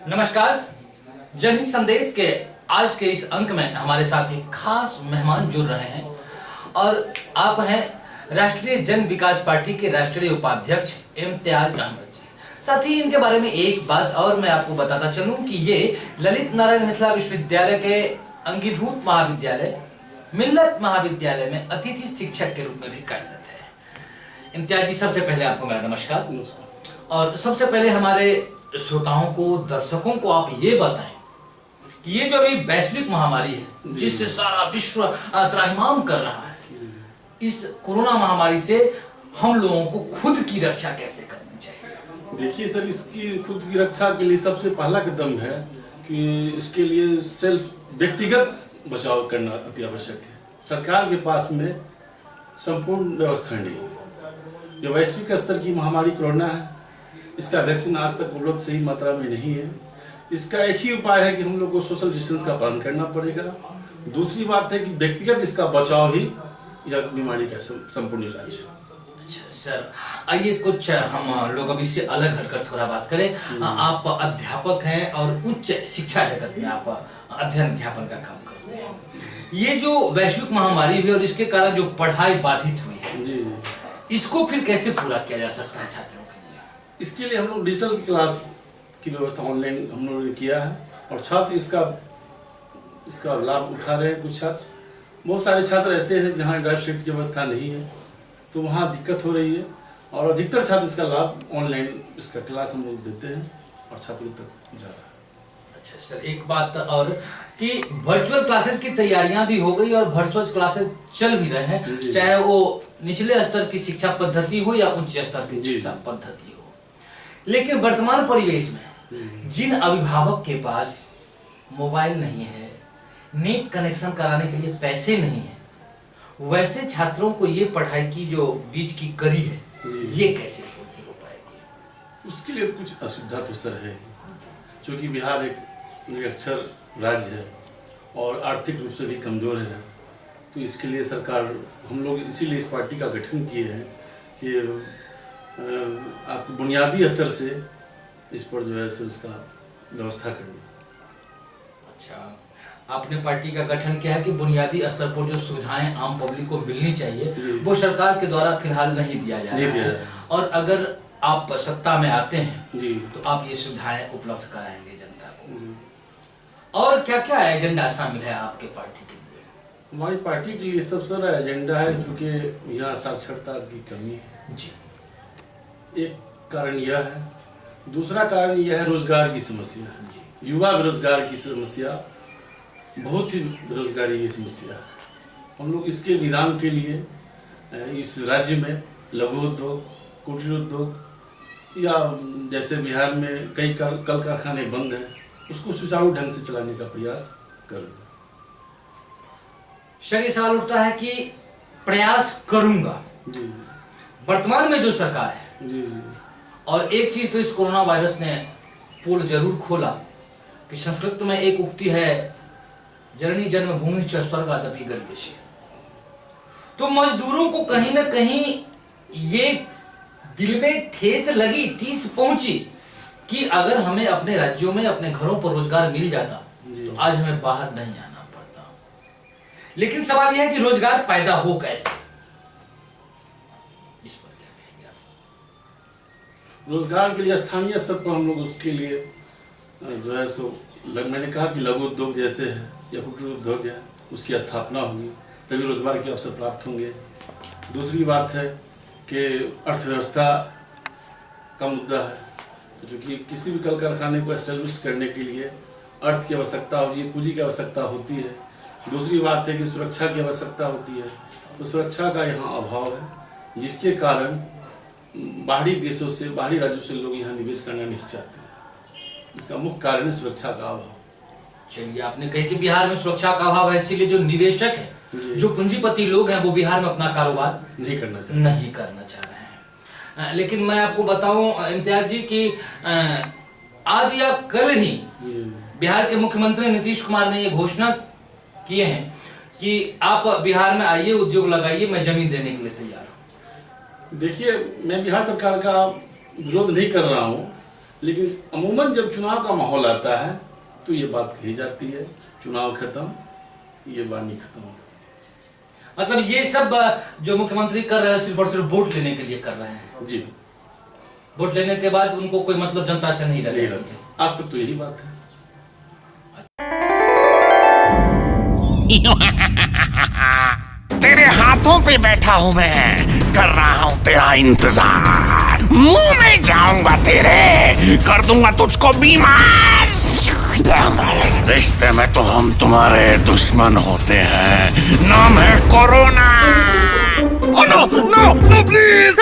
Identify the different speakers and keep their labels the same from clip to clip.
Speaker 1: नमस्कार। जनहित संदेश के आज के इस अंक में हमारे साथ एक खास मेहमान जुड़ रहे हैं और आप हैं राष्ट्रीय जन विकास पार्टी के राष्ट्रीय उपाध्यक्ष इम्तियाज अहमद जी। साथ ही इनके बारे में एक बात और मैं आपको बताता चलूं कि ये ललित नारायण मिथिला विश्वविद्यालय के अंगीभूत महाविद्यालय मिल्लत महाविद्यालय में अतिथि शिक्षक के रूप में भी कार्यरत है। इम्तियाज जी, सबसे पहले आपको मेरा नमस्कार। और सबसे पहले हमारे श्रोताओं को, दर्शकों को आप ये बताएं कि ये जो अभी वैश्विक महामारी है जिससे सारा विश्व त्राहिमाम कर रहा है, इस कोरोना महामारी से हम लोगों को खुद की रक्षा कैसे करनी चाहिए?
Speaker 2: देखिए सर, इसकी खुद की रक्षा के लिए सबसे पहला कदम है कि इसके लिए सेल्फ व्यक्तिगत बचाव करना अति आवश्यक है। सरकार के पास में संपूर्ण व्यवस्था नहीं है। जो वैश्विक स्तर की महामारी कोरोना है, इसका वैक्सीन आज तक उपलब्ध सही मात्रा में नहीं है। इसका एक ही उपाय है कि हम लोग को सोशल डिस्टेंस का पालन करना पड़ेगा। दूसरी बात है कि व्यक्तिगत इसका बचाव ही यह बीमारी का संपूर्ण इलाज है।
Speaker 1: अच्छा सर, आइए कुछ हम लोग अब इससे अलग हटकर थोड़ा बात करें। आप अध्यापक हैं और उच्च शिक्षा जगत में आप अध्ययन अध्यापन का काम करते हैं। ये जो वैश्विक महामारी हुई और इसके कारण जो पढ़ाई बाधित हुई है, इसको फिर कैसे पूरा किया जा सकता है छात्रों के लिए?
Speaker 2: इसके लिए हम लोग डिजिटल क्लास की व्यवस्था ऑनलाइन हम लोगों ने किया है और छात्र इसका लाभ उठा रहे हैं। कुछ छात्र, बहुत सारे छात्र ऐसे हैं जहां ड्राइव शीट की व्यवस्था नहीं है, तो वहां दिक्कत हो रही है और अधिकतर छात्र इसका लाभ ऑनलाइन इसका क्लास हम लोग देते हैं और छात्रों तक जा रहा है।
Speaker 1: अच्छा सर, एक बात और कि वर्चुअल क्लासेस की तैयारियां भी हो गई और वर्चुअल क्लासेस चल भी रहे हैं, चाहे वो निचले स्तर की शिक्षा पद्धति हो या उच्च स्तर की शिक्षा पद्धति हो। लेकिन वर्तमान परिवेश में जिन अभिभावक के पास मोबाइल नहीं है, नेट कनेक्शन कराने के लिए पैसे नहीं है, वैसे छात्रों को ये पढ़ाई की जो बीच की कड़ी है, ये कैसे पूरी हो पाएगी?
Speaker 2: उसके लिए कुछ असुविधा तो सर है, क्योंकि बिहार एक निरक्षर राज्य है और आर्थिक रूप से भी कमजोर है। तो इसके लिए सरकार, हम लोग इसीलिए इस पार्टी का गठन किए हैं कि आप बुनियादी स्तर से इस पर जो है सो इसका व्यवस्था करना।
Speaker 1: अच्छा, आपने पार्टी का गठन किया है कि बुनियादी स्तर पर जो सुविधाएं आम पब्लिक को मिलनी चाहिए वो सरकार के द्वारा फिलहाल नहीं दिया जा रहा है, और अगर आप सत्ता में आते हैं तो आप ये सुविधाएं उपलब्ध कराएंगे जनता को। और क्या क्या एजेंडा शामिल है आपके पार्टी के लिए?
Speaker 2: हमारी पार्टी के लिए सबसे बड़ा एजेंडा है, चूँकि यहाँ साक्षरता की कमी है
Speaker 1: जी, एक
Speaker 2: कारण यह है। दूसरा कारण यह है रोजगार की समस्या, युवा बेरोजगार की समस्या, बहुत ही बेरोजगारी की समस्या। हम लोग इसके निदान के लिए इस राज्य में लघु उद्योग, कुटीर उद्योग या जैसे बिहार में कई कल कारखाने बंद हैं, उसको सुचारू ढंग से चलाने का प्रयास करूंगा।
Speaker 1: सर, सवाल उठता है कि प्रयास करूंगा, वर्तमान में जो सरकार है और एक चीज तो इस कोरोना वायरस ने पोल जरूर खोला कि संस्कृत में एक उक्ति है, जननी जन्मभूमि च स्वर्गादपि गरीयसी। तो मजदूरों को कहीं ना कहीं ये दिल में ठेस लगी, ठेस पहुंची कि अगर हमें अपने राज्यों में, अपने घरों पर रोजगार मिल जाता तो आज हमें बाहर नहीं आना पड़ता। लेकिन सवाल यह है कि रोजगार पैदा हो कैसे? इस पर क्या कहेंगे आप?
Speaker 2: रोजगार के लिए स्थानीय स्तर पर हम लोग उसके लिए जो है सो मैंने कहा कि लघु उद्योग जैसे है या कुटीर उद्योग है, उसकी स्थापना होगी, तभी रोजगार के अवसर प्राप्त होंगे। दूसरी बात है कि अर्थव्यवस्था का मुद्दा है, तो चूँकि किसी भी कल कारखाने को एस्टेब्लिश करने के लिए अर्थ की आवश्यकता होती है, पूंजी की आवश्यकता होती है। दूसरी बात है कि सुरक्षा की आवश्यकता होती है, तो सुरक्षा का यहाँ अभाव है, जिसके कारण बाहरी देशों से, बाहरी राज्यों से लोग यहाँ निवेश करना नहीं चाहते। इसका मुख्य कारण है सुरक्षा का अभाव।
Speaker 1: चलिए, आपने कहा कि बिहार में सुरक्षा का अभाव है, इसीलिए जो निवेशक है, जो पूंजीपति लोग हैं, वो बिहार में अपना कारोबार नहीं करना चाह रहे हैं। लेकिन मैं आपको बताऊं इम्तियाज जी कि आज या कल ही बिहार के मुख्यमंत्री नीतीश कुमार ने ये घोषणा किए हैं कि आप बिहार में आइए, उद्योग लगाइए, मैं जमीन देने के लिए तैयार हूं।
Speaker 2: देखिए, मैं बिहार सरकार का विरोध नहीं कर रहा हूं, लेकिन अमूमन जब चुनाव का माहौल आता है तो ये बात कही जाती है, चुनाव खत्म, ये वाणी खत्म हो गई।
Speaker 1: मतलब ये सब जो मुख्यमंत्री कर रहे हैं सिर्फ और सिर्फ वोट लेने के लिए कर रहे हैं।
Speaker 2: जी,
Speaker 1: वोट लेने के बाद उनको कोई मतलब जनता से नहीं रहता है।
Speaker 2: आज तक तो यही बात है।
Speaker 3: तेरे हाथों पे बैठा हूँ मैं, कर रहा हूँ तेरा इंतजार, मुंह में जाऊंगा तेरे, कर दूंगा तुझको बीमार। रिश्ते में तो हम तुम्हारे दुश्मन होते हैं, नाम है Corona. Oh no no no please,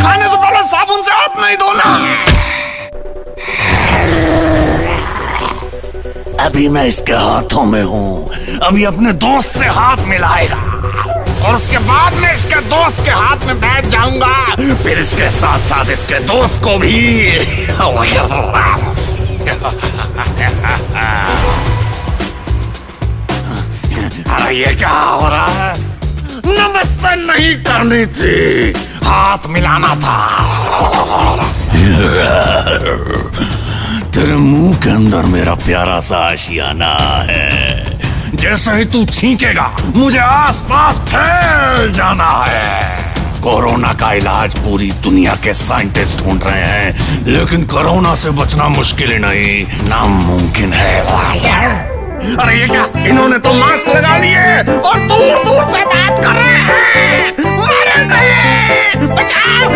Speaker 3: खाने से पहले साबुन से हाथ नहीं धोना। अभी मैं इसके हाथों में हूँ, अभी अपने दोस्त से हाथ मिलाएगा और उसके बाद में इसके दोस्त के हाथ में बैठ जाऊंगा, फिर इसके साथ साथ इसके दोस्त को भी। अरे ये क्या हो रहा है? नमस्ते नहीं करनी थी, हाथ मिलाना था। तेरे मुंह के अंदर मेरा प्यारा सा आशियाना है, जैसे ही तू छींकेगा मुझे आसपास फैल जाना है। कोरोना का इलाज पूरी दुनिया के साइंटिस्ट ढूंढ रहे हैं, लेकिन कोरोना से बचना मुश्किल ही नहीं, नामुमकिन है। अरे ये क्या, इन्होंने तो मास्क लगा लिए और दूर दूर से बात कर रहे हैं। मारे गए, बचाओ।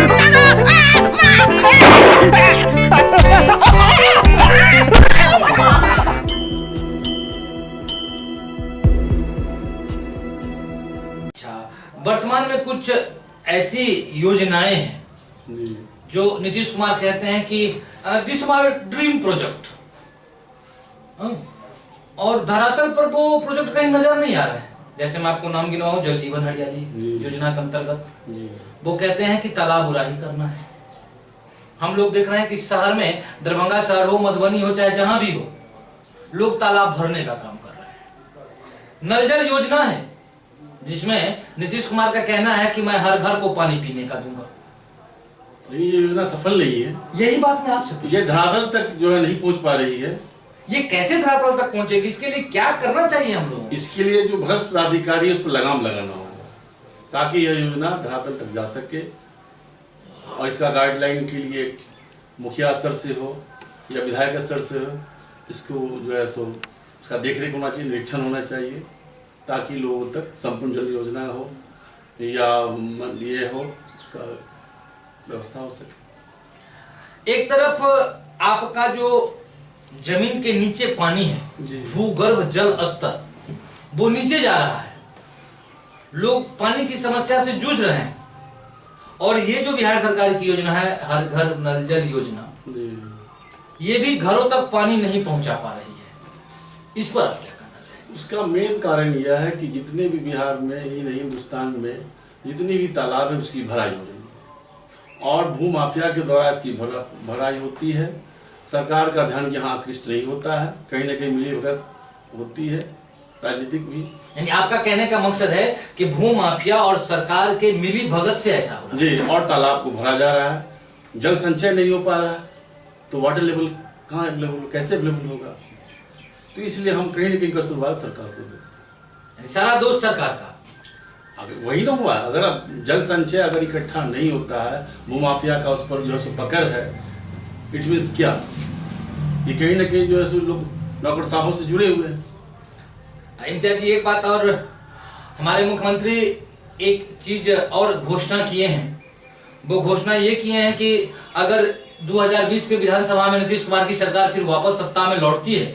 Speaker 1: वर्तमान में कुछ ऐसी योजनाएं हैं
Speaker 2: जी,
Speaker 1: जो नीतीश कुमार कहते हैं कि दिस माय ड्रीम प्रोजेक्ट, और धरातल पर वो प्रोजेक्ट कहीं नजर नहीं आ रहा है। जैसे मैं आपको नाम गिनवाऊं, जल जीवन हरियाली योजना के अंतर्गत वो कहते हैं कि तालाब उराही करना है। हम लोग देख रहे हैं कि शहर में, दरभंगा शहर हो, मधुबनी हो, चाहे जहां भी हो, लोग तालाब भरने का काम कर रहे हैं। नल जल योजना है जिसमें नीतीश कुमार का कहना है कि मैं हर घर को पानी पीने का दूंगा।
Speaker 2: ये योजना सफल नहीं है।
Speaker 1: यही बात मैं आपसे पूछ,
Speaker 2: ये धरातल तक जो है नहीं पहुंच पा रही है।
Speaker 1: ये कैसे धरातल तक पहुंचेगी? इसके लिए क्या करना चाहिए हम लोग?
Speaker 2: इसके लिए जो भ्रष्ट अधिकारी है उस पर लगाम लगाना होगा, ताकि यह योजना धरातल तक जा सके। और इसका गाइडलाइन के लिए मुखिया स्तर से हो या विधायक स्तर से हो, इसको जो है सो इसका देखरेख होना चाहिए, निरीक्षण होना चाहिए, ताकि लोगों तक संपूर्ण जल योजना हो या ये हो, उसका व्यवस्था हो सके।
Speaker 1: एक तरफ आपका जो जमीन के नीचे पानी है, भूगर्भ जल स्तर वो नीचे जा रहा है, लोग पानी की समस्या से जूझ रहे हैं। और ये जो बिहार सरकार की योजना है, हर घर नल जल योजना, ये भी घरों तक पानी नहीं पहुंचा पा रही है। इस पर आप क्या कहना चाहिए?
Speaker 2: उसका मेन कारण यह है कि जितने भी बिहार में ही नहीं, हिंदुस्तान में जितने भी तालाब है उसकी भराई हो रही है और भू माफिया के द्वारा इसकी भराई होती है। सरकार का ध्यान यहाँ आकृष्ट नहीं होता है, कहीं ना कहीं मिलीभगत होती है, राजनीतिक भी।
Speaker 1: यानी आपका कहने का मकसद है कि भू माफिया और सरकार के मिली भगत से ऐसा हो रहा है।
Speaker 2: जी, और तालाब को भरा जा रहा है, जल संचय नहीं हो पा रहा है, तो वाटर लेवल कहाँ अवेलेबल, कैसे अवेलेबल होगा? तो इसलिए हम कहीं ना कहीं कसूरवार सरकार को देते हैं।
Speaker 1: सारा दोष सरकार का।
Speaker 2: अगर वही ना हुआ, अगर अब जल संचय अगर इकट्ठा नहीं होता है, भूमाफिया का उस पर जो है सो पकड़ है, इट मीन्स क्या, ये कहीं ना कहीं जो है सो लोग नौकरशाहों से जुड़े हुए हैं।
Speaker 1: इम्तियाज जी, एक बात और, हमारे मुख्यमंत्री एक चीज और घोषणा किए हैं। वो घोषणा ये किए हैं कि अगर 2020 के विधानसभा में नीतीश कुमार की सरकार फिर वापस सत्ता में लौटती है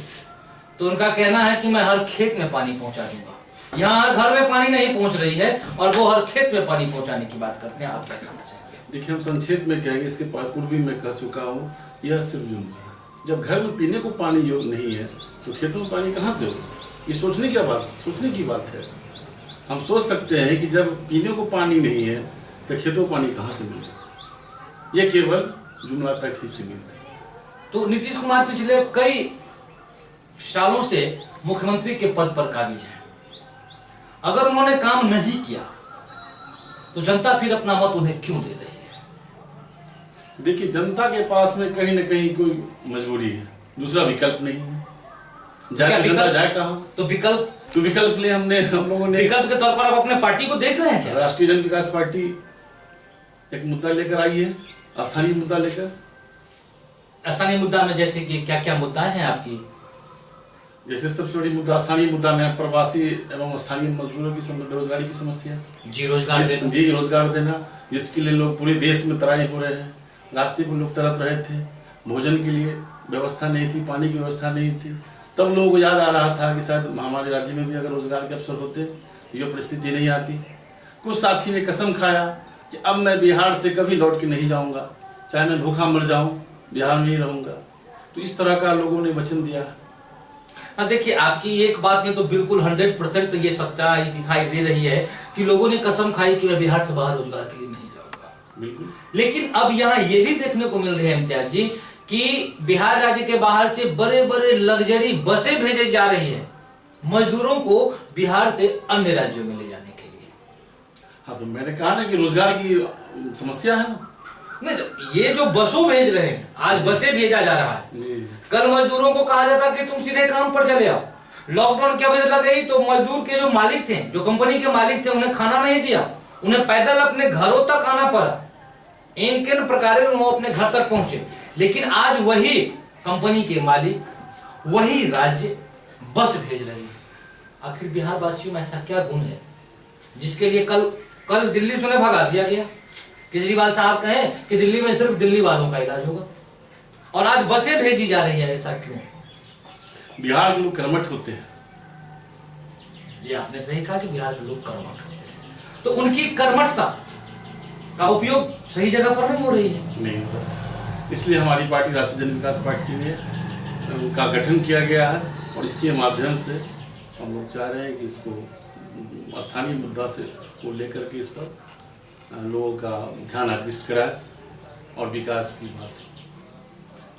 Speaker 1: तो उनका कहना है कि मैं हर खेत में पानी पहुंचा दूंगा। यहाँ हर घर में पानी नहीं पहुंच रही है और वो हर खेत में पानी पहुंचाने की बात करते हैं। आप क्या कहना चाहेंगे?
Speaker 2: देखिए, हम संक्षेप में कहेंगे, इसके पूर्व भी मैं कह चुका हूँ, यह सिर्फ जुर्म है। जब घर में पीने को पानी योग नहीं है तो खेतों में पानी कहाँ से होगा? ये सोचने की बात है। हम सोच सकते हैं कि जब पीने को पानी नहीं है तो खेतों को पानी कहाँ से मिलेगा? ये केवल जुमला तक ही सीमित है।
Speaker 1: तो नीतीश कुमार पिछले कई सालों से मुख्यमंत्री के पद पर काबिज है। अगर उन्होंने काम नहीं किया तो जनता फिर अपना मत उन्हें क्यों दे रही है?
Speaker 2: देखिए, जनता के पास में कहीं न कहीं कोई मजबूरी है, दूसरा विकल्प नहीं है। जाए जनता जाए कहाँ?
Speaker 1: तो विकल्प
Speaker 2: लिए हम लोगों ने
Speaker 1: विकल्प के तौर पर आप अपने पार्टी को देख रहे हैं क्या?
Speaker 2: राष्ट्रीय जन विकास पार्टी एक मुद्दा लेकर आई है, स्थानीय मुद्दा लेकर।
Speaker 1: स्थानीय मुद्दा में जैसे कि क्या क्या मुद्दा है आपकी?
Speaker 2: जैसे सबसे बड़ी मुद्दा स्थानीय मुद्दा में प्रवासी एवं स्थानीय मजदूरों की बेरोजगारी की समस्या। रोजगार देना, जिसके लिए लोग पूरे देश में तराई हो रहे हैं। रास्ते पर लोग तड़प रहे थे, भोजन के लिए व्यवस्था नहीं थी, पानी की व्यवस्था नहीं थी। तब लोगों को याद आ रहा था कि शायद हमारे राज्य में भी अगर रोजगार के अवसर होते तो ये परिस्थिति नहीं आती। कुछ साथी ने कसम खाया कि अब मैं बिहार से कभी लौट के नहीं जाऊंगा, चाहे मैं भूखा मर जाऊं, बिहार में ही रहूंगा। तो इस तरह का लोगों ने वचन दिया।
Speaker 1: देखिए, आपकी एक बात में तो बिल्कुल 100% ये सच्चाई दिखाई दे रही है कि लोगों ने कसम खाई कि मैं बिहार से बाहर रोजगार के लिए नहीं जाऊंगा।
Speaker 2: बिल्कुल।
Speaker 1: लेकिन अब यहाँ ये भी देखने को मिल रही है इम्तियाज जी कि बिहार राज्य के बाहर से बड़े बड़े लग्जरी बसें भेजे जा रही है मजदूरों को बिहार से अन्य राज्यों में ले जाने के लिए।
Speaker 2: हाँ, तो मैंने कहा ना कि रोजगार की समस्या है ना।
Speaker 1: नहीं, तो ये जो बसों भेज रहे हैं, आज बसें भेजा जा रहा है। कल मजदूरों को कहा जाता कि तुम सीधे काम पर चले आओ। लॉकडाउन की वजह लग गई तो मजदूर के जो मालिक थे, जो कंपनी के मालिक थे, उन्हें खाना नहीं दिया, उन्हें पैदल अपने घरों तक आना पड़ा। इन प्रकार वो अपने घर तक पहुंचे। लेकिन आज वही कंपनी के मालिक, वही राज्य बस भेज रही है। आखिर बिहार वासियों में ऐसा क्या गुण है जिसके लिए कल दिल्ली से उन्हें भगा दिया गया? केजरीवाल साहब कहें कि दिल्ली में सिर्फ दिल्ली वालों का इलाज होगा, और आज बसें भेजी जा रही है। ऐसा क्यों?
Speaker 2: बिहार के लोग कर्मठ होते हैं।
Speaker 1: ये आपने सही कहा कि बिहार के लोग कर्मठ होते हैं, तो उनकी कर्मठता का उपयोग सही जगह पर नहीं हो रही है।
Speaker 2: नहीं हो रहा। इसलिए हमारी पार्टी राष्ट्रीय जन विकास पार्टी ने का गठन किया गया है, और इसके माध्यम से हम लोग चाह रहे हैं कि इसको स्थानीय मुद्दा से को लेकर के इस पर लोगों का ध्यान आकृष्ट कराए और विकास की बात।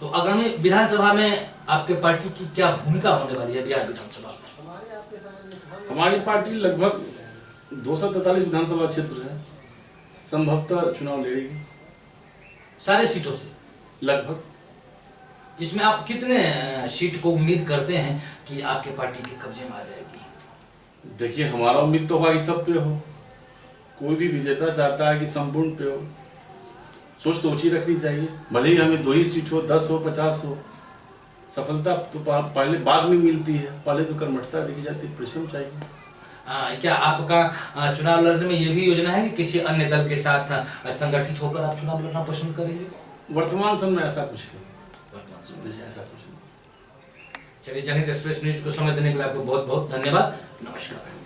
Speaker 1: तो आगामी विधानसभा में आपके पार्टी की क्या भूमिका होने वाली है? बिहार विधानसभा में
Speaker 2: हमारी पार्टी लगभग 243 विधानसभा क्षेत्र है, संभवतः चुनाव लड़ेगी
Speaker 1: सारे सीटों से
Speaker 2: लगभग।
Speaker 1: इसमें आप कितने सीट को उम्मीद करते हैं कि आपके पार्टी के कब्जे में आ जाएगी?
Speaker 2: देखिए, हमारा उम्मीद तो होगा कि सब पे हो। कोई भी विजेता चाहता है कि संपूर्ण पे हो। सोच तो ऊंची रखनी चाहिए, भले ही हमें 2 ही सीट हो, 10 हो, 50 हो। सफलता तो पहले बाद में मिलती है, पहले तो कर्मठता देखी जाती है, परिश्रम चाहिए।
Speaker 1: क्या आपका चुनाव लड़ने में ये भी योजना है कि किसी अन्य दल के साथ संगठित होकर आप चुनाव लड़ना पसंद करेंगे?
Speaker 2: वर्तमान समय में ऐसा कुछ नहीं।
Speaker 1: वर्तमान समय में ऐसा कुछ नहीं। चलिए, जनहित एक्सप्रेस न्यूज को समय देने के लिए आपको बहुत बहुत धन्यवाद। नमस्कार।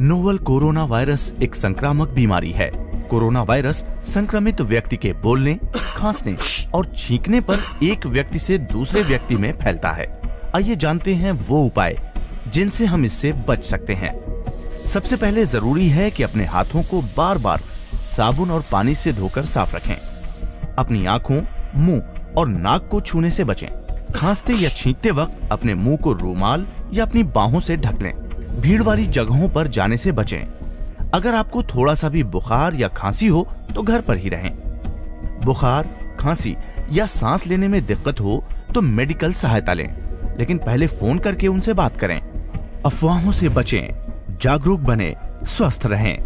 Speaker 4: नोवल कोरोना वायरस एक संक्रामक बीमारी है। कोरोना वायरस संक्रमित व्यक्ति के बोलने, खांसने और छींकने पर एक व्यक्ति से दूसरे व्यक्ति में फैलता है। आइए जानते हैं वो उपाय जिनसे हम इससे बच सकते हैं। सबसे पहले जरूरी है कि अपने हाथों को बार बार साबुन और पानी से धोकर साफ रखें। अपनी आंखों, मुंह और नाक को छूने से बचें। खांसते या छींकते वक्त अपने मुंह को रुमाल या अपनी बाहों से ढक लें। भीड़ वाली जगहों पर जाने से बचें। अगर आपको थोड़ा सा भी बुखार या खांसी हो तो घर पर ही रहें। बुखार, खांसी या सांस लेने में दिक्कत हो तो मेडिकल सहायता लें, लेकिन पहले फोन करके उनसे बात करें। अफवाहों से बचें, जागरूक बने, स्वस्थ रहें।